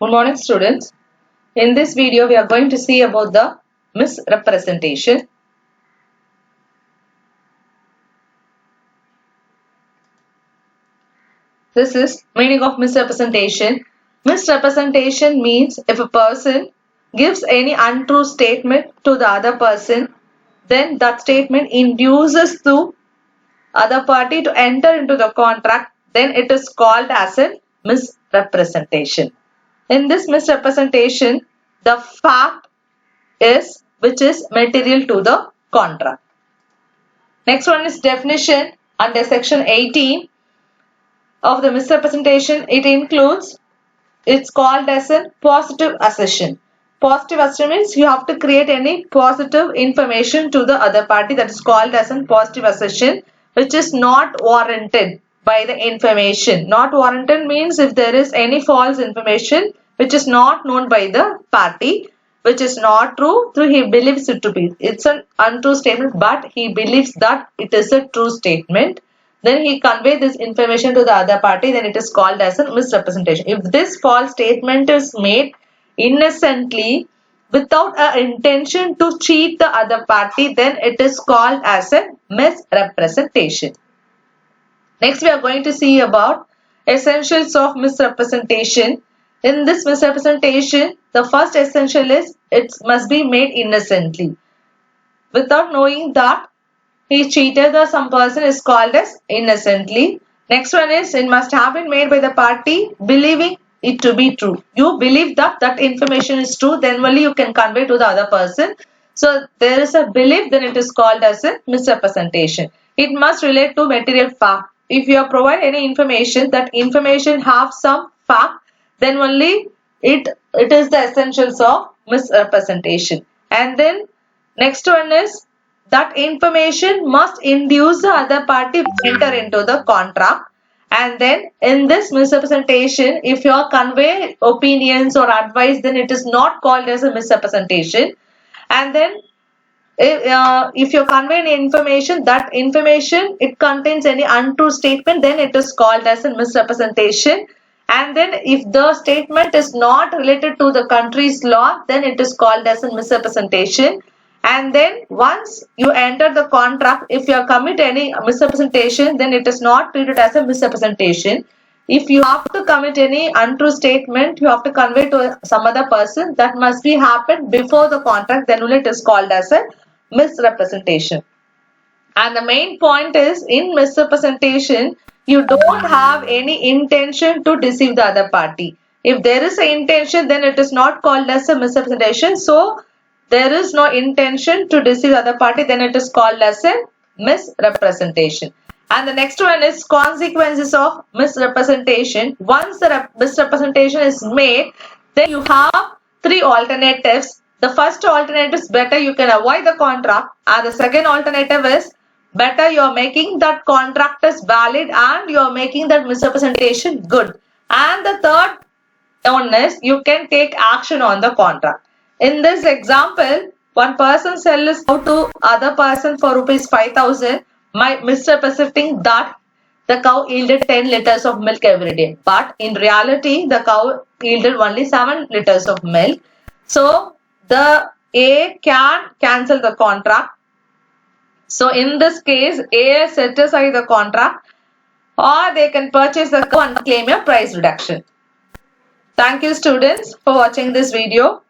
Good morning, students. In this video, we are going to see about the misrepresentation. This is meaning of misrepresentation. Misrepresentation means if a person gives any untrue statement to the other person, then that statement induces the other party to enter into the contract, then it is called as a misrepresentation. In this misrepresentation, the fact is which is material to the contract. Next one is definition under section 18 of the misrepresentation. It includes, it's called as a positive assertion. Positive assertion means you have to create any positive information to the other party, that is called as a positive assertion, which is not warranted by the information. Not warranted means if there is any false information which is not known by the party, which is not true, so he believes it to be. It's an untrue statement, but he believes that it is a true statement. Then he conveys this information to the other party, then it is called as a misrepresentation. If this false statement is made innocently without an intention to cheat the other party, then it is called as a misrepresentation. Next, we are going to see about essentials of misrepresentation. In this misrepresentation, the first essential is it must be made innocently. Without knowing that he cheated or some person is called as innocently. Next one is it must have been made by the party believing it to be true. You believe that that information is true, then only you can convey to the other person. So there is a belief, then it is called as a misrepresentation. It must relate to material fact. If you provide any information, that information have some fact, then only it is the essentials of misrepresentation. And then next one is that information must induce the other party to enter into the contract. And then in this misrepresentation, if you convey opinions or advice, then it is not called as a misrepresentation. And then if you convey any information, that information it contains any untrue statement, then it is called as a misrepresentation. And then if the statement is not related to the country's law, then it is called as a misrepresentation. And then once you enter the contract, if you commit any misrepresentation, then it is not treated as a misrepresentation. If you have to commit any untrue statement, you have to convey to some other person, that must be happened before the contract, then only it is called as a misrepresentation. And the main point is, in misrepresentation, you don't have any intention to deceive the other party. If there is an intention, then it is not called as a misrepresentation. So there is no intention to deceive the other party, then it is called as a misrepresentation. And the next one is consequences of misrepresentation. Once the misrepresentation is made, then you have three alternatives. The first alternative is better you can avoid the contract, and the second alternative is better you are making that contract is valid and you are making that misrepresentation good. And the third one is you can take action on the contract. In this example, one person sells cow to other person for rupees 5,000, misrepresenting that the cow yielded 10 liters of milk every day. But in reality, the cow yielded only 7 liters of milk. So the A can cancel the contract. So in this case, A set aside the contract, or they can purchase the cow and claim a price reduction. Thank you, students, for watching this video.